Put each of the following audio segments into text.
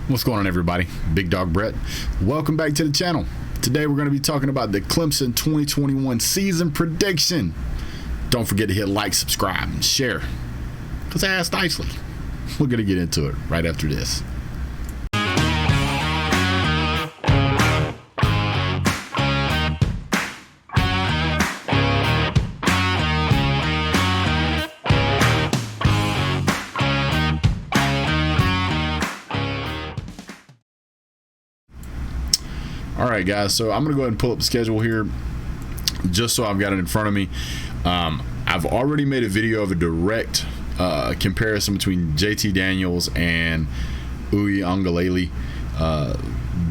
What's going on, everybody? Big Dog Brett. Welcome back to the channel. Today we're going to be talking about the Clemson 2021 season prediction. Don't forget to hit like, subscribe, and share, because I asked nicely. We're going to get into it right after this. Alright guys, so I'm going to go ahead and pull up the schedule here just so I've got it in front of me. I've already made a video of a direct comparison between JT Daniels and Uiagalelei.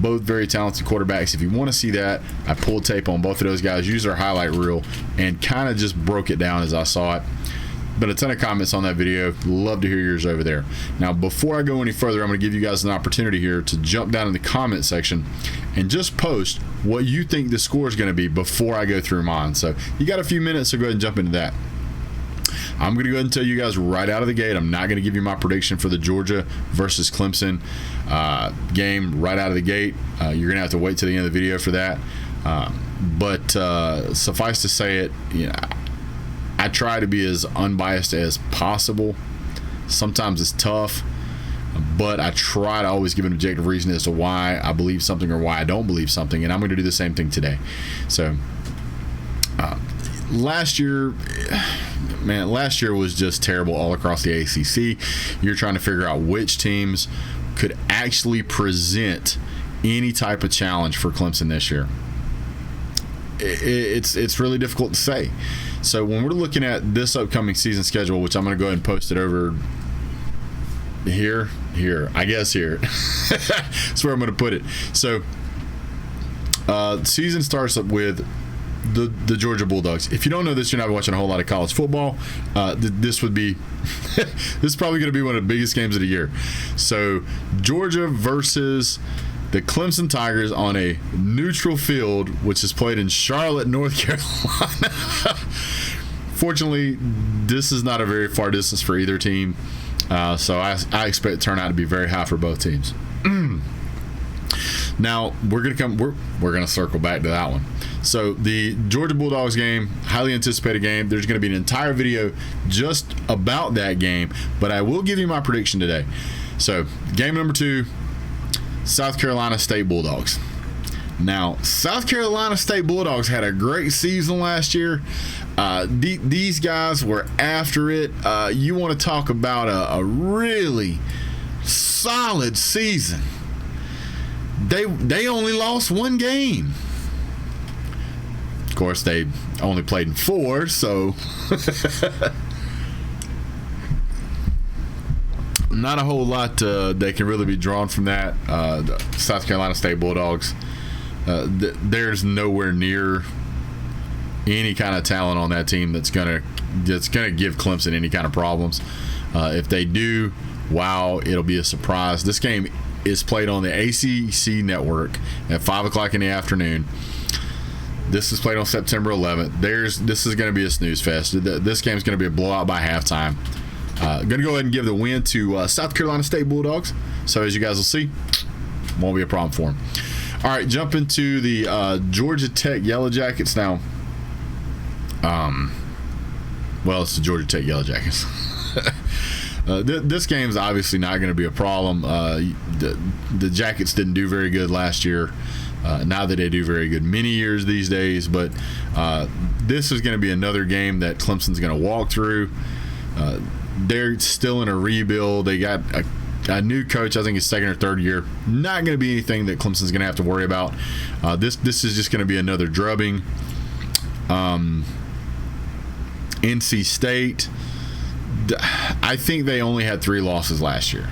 Both very talented quarterbacks. If you want to see that, I pulled tape on both of those guys, used their highlight reel, and kind of just broke it down as I saw it. But a ton of comments on that video. Love to hear yours over there. Now, before I go any further, I'm going to give you guys an opportunity here to jump down in the comment section and just post what you think the score is going to be before I go through mine. So you got a few minutes, so go ahead and jump into that. I'm going to go ahead and tell you guys right out of the gate, I'm not going to give you my prediction for the Georgia versus Clemson game right out of the gate. You're going to have to wait till the end of the video for that. But suffice to say it, you know, I try to be as unbiased as possible. Sometimes it's tough, but I try to always give an objective reason as to why I believe something or why I don't believe something, and I'm going to do the same thing today. So last year was just terrible all across the ACC. You're trying to figure out which teams could actually present any type of challenge for Clemson this year. It's really difficult to say. So when we're looking at this upcoming season schedule, which I'm going to go ahead and post it over here, I guess here. That's where I'm going to put it. So season starts up with the Georgia Bulldogs. If you don't know this, you're not watching a whole lot of college football. This would be this is probably going to be one of the biggest games of the year. So Georgia versus the Clemson Tigers on a neutral field, which is played in Charlotte, North Carolina. Fortunately, this is not a very far distance for either team, so I expect turnout to be very high for both teams. Now we're gonna circle back to that one. So the Georgia Bulldogs game, highly anticipated game. There's going to be an entire video just about that game, but I will give you my prediction today. So game number 2. South Carolina State Bulldogs. Now, South Carolina State Bulldogs had a great season last year. These guys were after it. You want to talk about a really solid season. They only lost one game. Of course, they only played in 4, so not a whole lot that can really be drawn from that. The South Carolina State Bulldogs, there's nowhere near any kind of talent on that team that's gonna give Clemson any kind of problems. If they do, wow, it'll be a surprise. This game is played on the ACC network at 5 o'clock in the afternoon. This is played on September 11th. This is going to be a snooze fest. This game is going to be a blowout by halftime. Going to go ahead and give the win to South Carolina State Bulldogs. So as you guys will see, won't be a problem for them. All right, jump into the Georgia Tech Yellow Jackets now. Well, it's the Georgia Tech Yellow Jackets. This game is obviously not going to be a problem. The Jackets didn't do very good last year. Now that they do very good many years these days, but this is going to be another game that Clemson's going to walk through. They're still in a rebuild. They got a new coach, I think it's second or third year. Not going to be anything that Clemson's going to have to worry about. This is just going to be another drubbing. NC State, I think they only had 3 losses last year.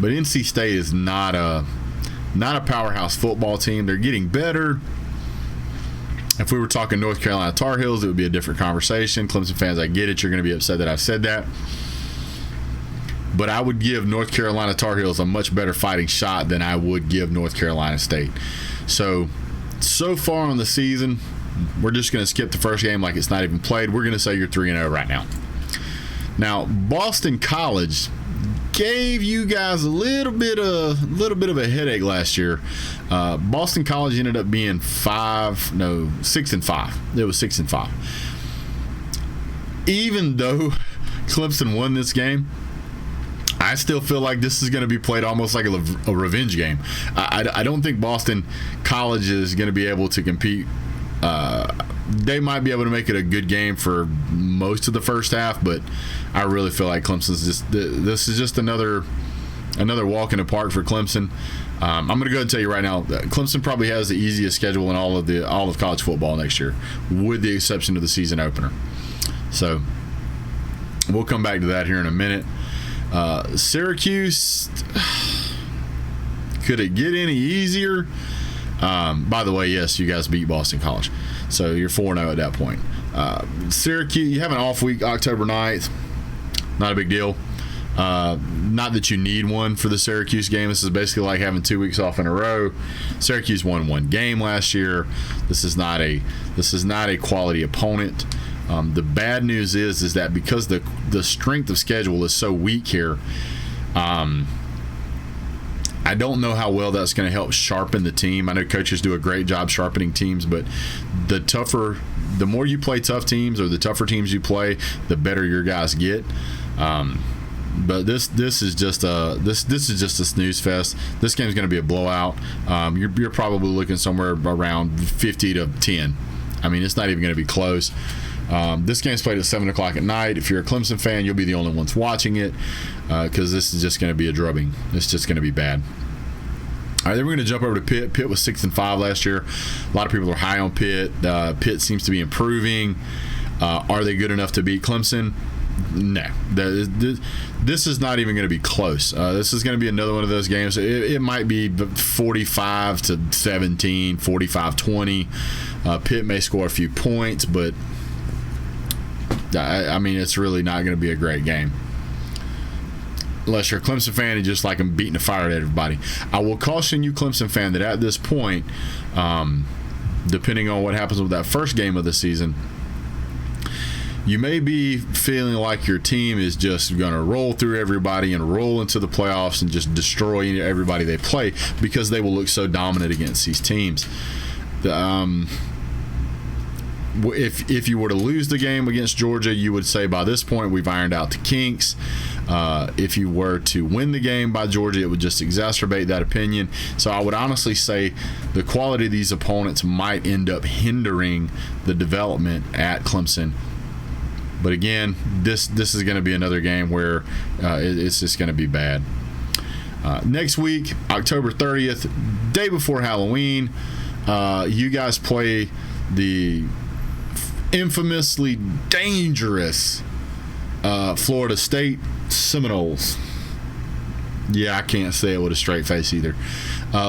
But NC State is not a powerhouse football team. They're getting better. If we were talking North Carolina Tar Heels, it would be a different conversation. Clemson fans, I get it. You're going to be upset that I said that. But I would give North Carolina Tar Heels a much better fighting shot than I would give North Carolina State. So far on the season, we're just going to skip the first game like it's not even played. We're going to say you're 3-0 right now. Now, Boston College gave you guys a little bit of a headache last year. Boston College ended up being 6-5. It was 6-5. Even though Clemson won this game, I still feel like this is going to be played almost like a revenge game. I don't think Boston College is going to be able to compete. They might be able to make it a good game for most of the first half, but I really feel like this is just another walk in the park for Clemson. I'm going to go ahead and tell you right now, Clemson probably has the easiest schedule in all of college football next year, with the exception of the season opener. So we'll come back to that here in a minute. Syracuse, could it get any easier? By the way, yes, you guys beat Boston College, so you're 4-0 at that point. Syracuse, you have an off week, October 9th. Not a big deal. Not that you need one for the Syracuse game. This is basically like having 2 weeks off in a row. Syracuse won one game last year. This is not a quality opponent. The bad news is that because the strength of schedule is so weak here, I don't know how well that's going to help sharpen the team. I know coaches do a great job sharpening teams, but the more you play tough teams, or the tougher teams you play, the better your guys get. But this is just a snooze fest. This game's going to be a blowout. You're probably looking somewhere around 50-10. I mean, it's not even going to be close. This game's played at 7 o'clock at night. If you're a Clemson fan, you'll be the only ones watching it, because this is just going to be a drubbing. It's just going to be bad. All right, then we're going to jump over to Pitt. Pitt was 6-5 last year. A lot of people are high on Pitt. Pitt seems to be improving. Are they good enough to beat Clemson? No. This is not even going to be close. This is going to be another one of those games. It might be 45-17, 45-20. Pitt may score a few points, but I mean, it's really not going to be a great game. Unless you're a Clemson fan and just like them beating the fire at everybody. I will caution you, Clemson fan, that at this point, depending on what happens with that first game of the season, you may be feeling like your team is just going to roll through everybody and roll into the playoffs and just destroy everybody they play, because they will look so dominant against these teams. If you were to lose the game against Georgia, you would say by this point we've ironed out the kinks. If you were to win the game by Georgia, it would just exacerbate that opinion. So I would honestly say the quality of these opponents might end up hindering the development at Clemson. But again, this is going to be another game where it's just going to be bad. Next week, October 30th, day before Halloween, you guys play the infamously dangerous Florida State Seminoles. Yeah, I can't say it with a straight face either.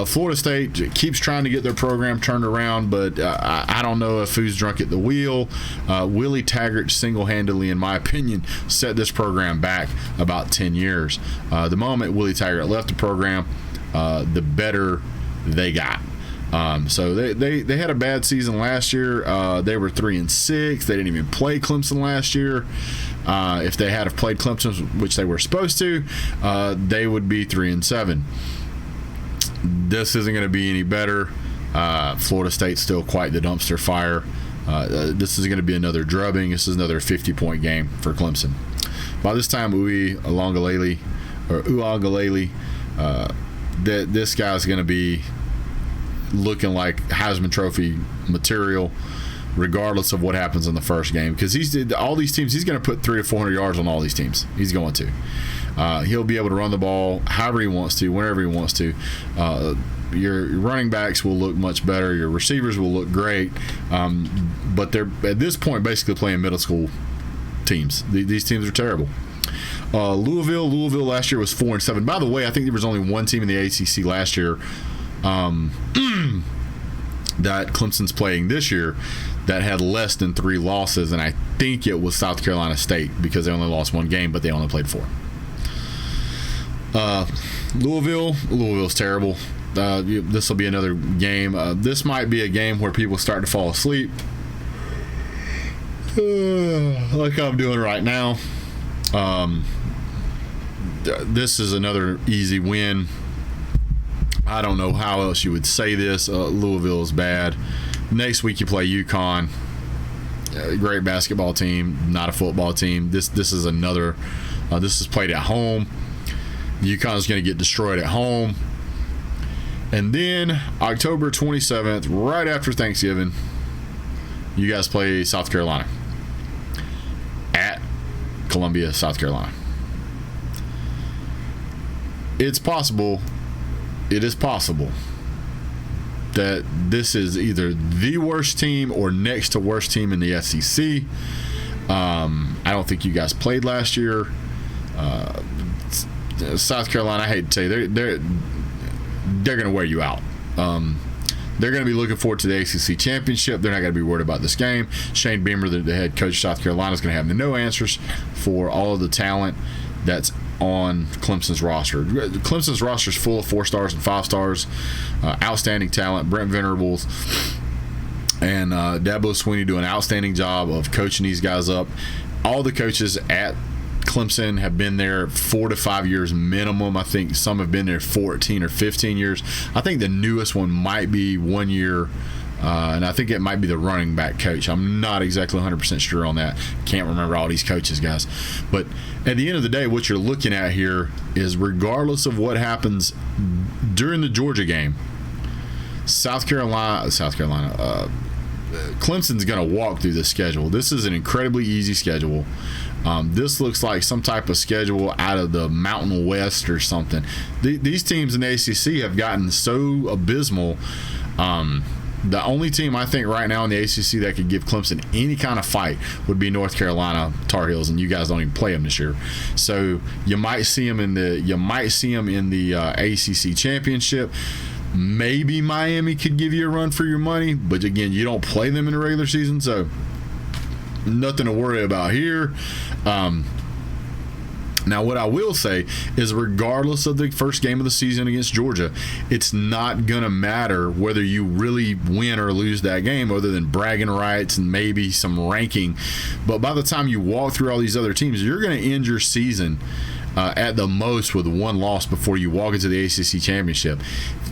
Florida State keeps trying to get their program turned around, but I don't know if who's drunk at the wheel. Willie Taggart single-handedly, in my opinion, set this program back about 10 years. The moment Willie Taggart left the program, the better they got. So they had a bad season last year. They were 3-6. They didn't even play Clemson last year. If they had played Clemson, which they were supposed to, they would be 3-7. This isn't going to be any better. Florida State's still quite the dumpster fire. This is going to be another drubbing. This is another 50-point game for Clemson. By this time, Uiagalelei, this guy's going to be looking like Heisman Trophy material, regardless of what happens in the first game, because all these teams, he's going to put 300 or 400 yards on all these teams. He's going to. He'll be able to run the ball however he wants to, whenever he wants to. Your running backs will look much better. Your receivers will look great. But they're, at this point, basically playing middle school teams. These teams are terrible. Louisville last year was 4-7. By the way, I think there was only one team in the ACC last year that Clemson's playing this year that had less than 3 losses, and I think it was South Carolina State, because they only lost 1 game, but they only played 4. Louisville's terrible. This will be another game. This might be a game where people start to fall asleep, like I'm doing right now. this is another easy win. I don't know how else you would say this. Louisville is bad. Next week you play UConn. Great basketball team, not a football team. This is another. This is played at home. UConn is going to get destroyed at home. And then October 27th, right after Thanksgiving, you guys play South Carolina at Columbia, South Carolina. It is possible that this is either the worst team or next to worst team in the SEC. I don't think you guys played last year. South Carolina, I hate to tell you, they're going to wear you out. They're going to be looking forward to the ACC championship. They're not going to be worried about this game. Shane Beamer, the head coach of South Carolina, is going to have no answers for all of the talent that's on Clemson's roster. Clemson's roster is full of 4 stars and 5 stars, outstanding talent. Brent Venerables and Dabo Swinney do an outstanding job of coaching these guys up. All the coaches at Clemson have been there 4 to 5 years minimum. I think some have been there 14 or 15 years. I think the newest one might be 1 year, and I think it might be the running back coach. I'm not exactly 100% sure on that. Can't remember all these coaches, guys. But at the end of the day, what you're looking at here is, regardless of what happens during the Georgia game, Clemson's going to walk through this schedule. This is an incredibly easy schedule. This looks like some type of schedule out of the Mountain West or something. These teams in the ACC have gotten so abysmal. The only team I think right now in the ACC that could give Clemson any kind of fight would be North Carolina Tar Heels, and you guys don't even play them this year. So you might see them in the ACC championship. Maybe Miami could give you a run for your money, but again, you don't play them in the regular season, so nothing to worry about here. Now, what I will say is, regardless of the first game of the season against Georgia, it's not going to matter whether you really win or lose that game, other than bragging rights and maybe some ranking. But by the time you walk through all these other teams, you're going to end your season at the most with 1 loss before you walk into the ACC championship.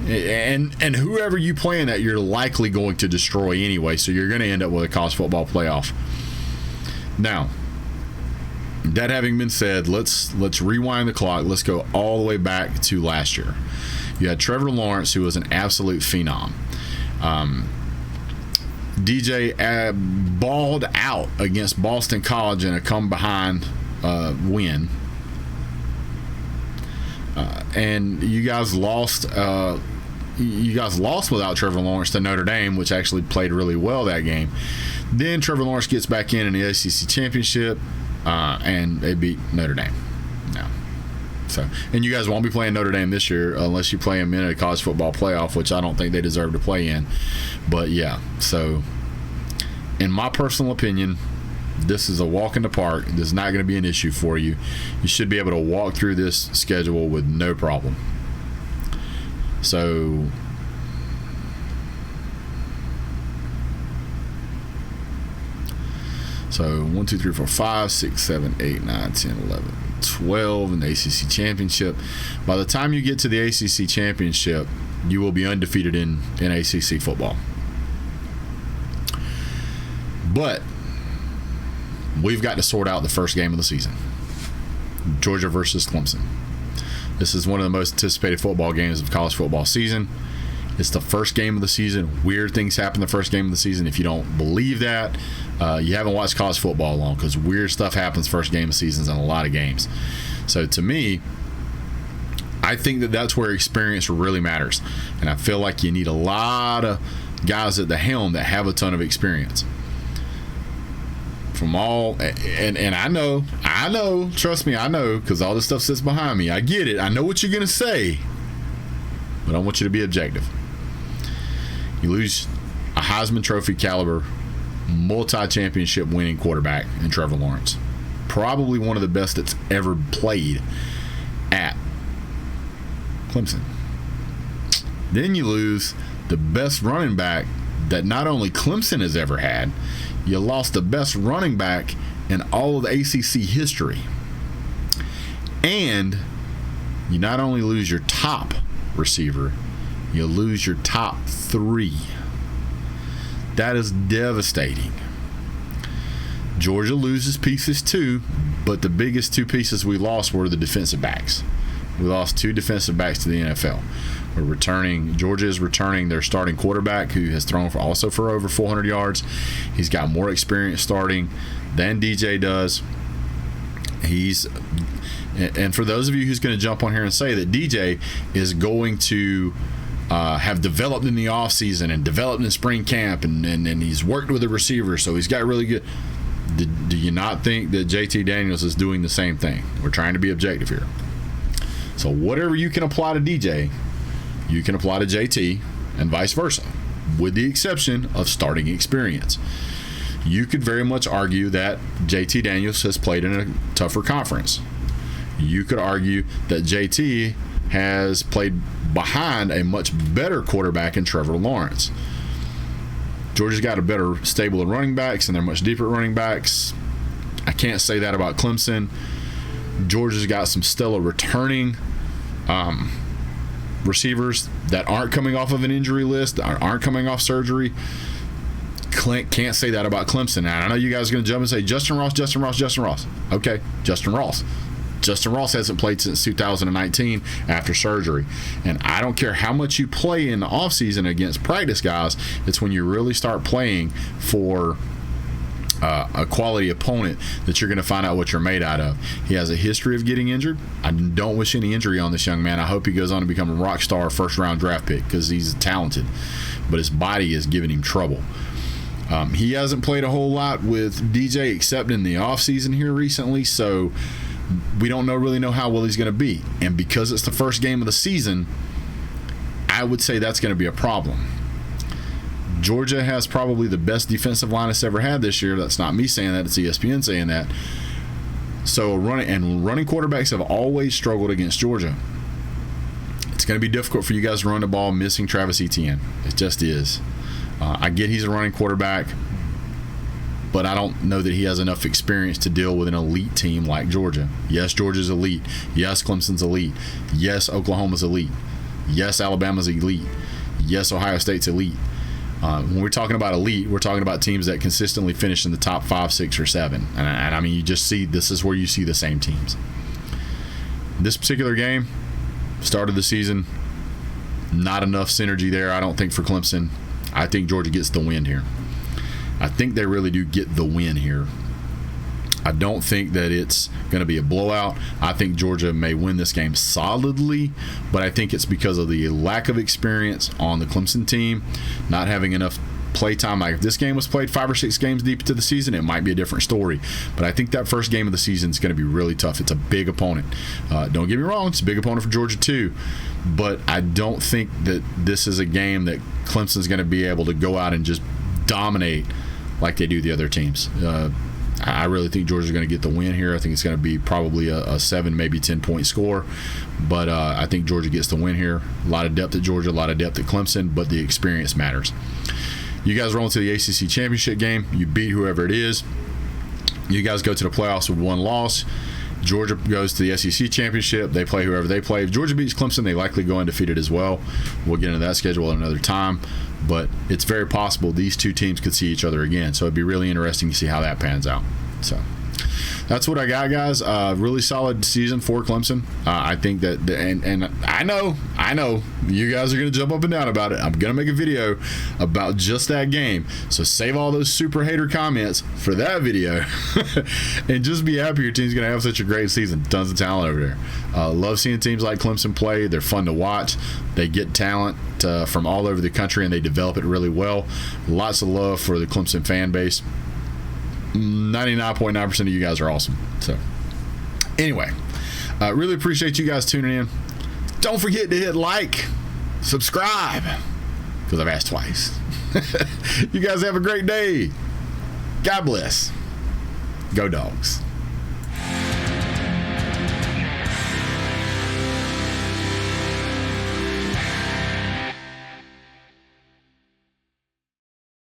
And whoever you play in that, you're likely going to destroy anyway, so you're going to end up with a college football playoff. Now, that having been said, let's rewind the clock. Let's go all the way back to last year. You had Trevor Lawrence, who was an absolute phenom. DJ balled out against Boston College in a come-behind win. And you guys lost without Trevor Lawrence to Notre Dame, which actually played really well that game. Then Trevor Lawrence gets back in the ACC championship, and they beat Notre Dame. And you guys won't be playing Notre Dame this year unless you play them in a college football playoff, which I don't think they deserve to play in. But yeah, so in my personal opinion, this is a walk in the park. This is not going to be an issue for you. You should be able to walk through this schedule with no problem. So 1, 2, 3, 4, 5, 6, 7, 8, 9, 10, 11, 12 in the ACC championship. By the time you get to the ACC championship, you will be undefeated in ACC football. But we've got to sort out the first game of the season. Georgia versus Clemson. This is one of the most anticipated football games of college football season. It's the first game of the season. Weird things happen the first game of the season. If you don't believe that, you haven't watched college football long, because weird stuff happens first game of seasons in a lot of games. So to me, I think that's where experience really matters. And I feel like you need a lot of guys at the helm that have a ton of experience. And I know, trust me, I know, because all this stuff sits behind me. I get it. I know what you're going to say, but I want you to be objective. You lose a Heisman Trophy caliber, multi-championship winning quarterback in Trevor Lawrence. Probably one of the best that's ever played at Clemson. Then you lose the best running back that not only Clemson has ever had, you lost the best running back in all of the ACC history. And you not only lose your top receiver, you lose your top 3. That is devastating. Georgia loses pieces too, but the biggest 2 pieces we lost were the defensive backs. We lost 2 defensive backs to the NFL. Georgia is returning their starting quarterback, who has thrown for over 400 yards. He's got more experience starting than DJ does. And for those of you who's going to jump on here and say that DJ is going to have developed in the offseason and developed in spring camp and he's worked with the receivers, so he's got really good. Do you not think that JT Daniels is doing the same thing? We're trying to be objective here. So whatever you can apply to DJ, you can apply to JT and vice versa, with the exception of starting experience. You could very much argue that JT Daniels has played in a tougher conference. You could argue that JT has played behind a much better quarterback in Trevor Lawrence. Georgia's got a better stable of running backs, and they're much deeper at running backs. I can't say that about Clemson. Georgia's got some stellar returning receivers that aren't coming off of an injury list, aren't coming off surgery. Can't say that about Clemson. And I know you guys are going to jump and say, Justin Ross. Okay, Justin Ross. Justin Ross hasn't played since 2019 after surgery. And I don't care how much you play in the offseason against practice guys, it's when you really start playing for a quality opponent that you're going to find out what you're made out of. He has a history of getting injured. I don't wish any injury on this young man. I hope he goes on to become a rock star first-round draft pick because he's talented. But his body is giving him trouble. He hasn't played a whole lot with DJ except in the offseason here recently, so we don't really know how well he's going to be. And because it's the first game of the season, I would say that's going to be a problem. Georgia has probably the best defensive line it's ever had this year. That's not me saying that. It's ESPN saying that. So running quarterbacks have always struggled against Georgia. It's going to be difficult for you guys to run the ball missing Travis Etienne. It just is. I get he's a running quarterback, but I don't know that he has enough experience to deal with an elite team like Georgia. Yes, Georgia's elite. Yes, Clemson's elite. Yes, Oklahoma's elite. Yes, Alabama's elite. Yes, Ohio State's elite. When we're talking about elite, we're talking about teams that consistently finish in the top 5, 6, or 7. And I mean, you just see, this is where you see the same teams. This particular game, start of the season, not enough synergy there, I don't think, for Clemson. I think Georgia gets the win here. I think they really do get the win here. I don't think that it's going to be a blowout. I think Georgia may win this game solidly, but I think it's because of the lack of experience on the Clemson team, not having enough play time. Like if this game was played 5 or 6 games deep into the season, it might be a different story. But I think that first game of the season is going to be really tough. It's a big opponent. Don't get me wrong, it's a big opponent for Georgia too. But I don't think that this is a game that Clemson's going to be able to go out and just dominate like they do the other teams. I really think Georgia's going to get the win here. I think it's going to be probably a 7, maybe 10-point score. But I think Georgia gets the win here. A lot of depth at Georgia, a lot of depth at Clemson, but the experience matters. You guys roll into the ACC championship game. You beat whoever it is. You guys go to the playoffs with 1 loss. Georgia goes to the SEC championship. They play whoever they play. If Georgia beats Clemson, they likely go undefeated as well. We'll get into that schedule at another time. But it's very possible these two teams could see each other again. So it'd be really interesting to see how that pans out. So that's what I got, guys. Really solid season for Clemson. I think that, and I know you guys are going to jump up and down about it. I'm going to make a video about just that game. So save all those super hater comments for that video and just be happy your team's going to have such a great season. Tons of talent over there. Love seeing teams like Clemson play. They're fun to watch. They get talent from all over the country and they develop it really well. Lots of love for the Clemson fan base. 99.9% of you guys are awesome. So anyway, really appreciate you guys tuning in. Don't forget to hit like, subscribe, because I've asked twice. You guys have a great day. God bless. Go Dogs.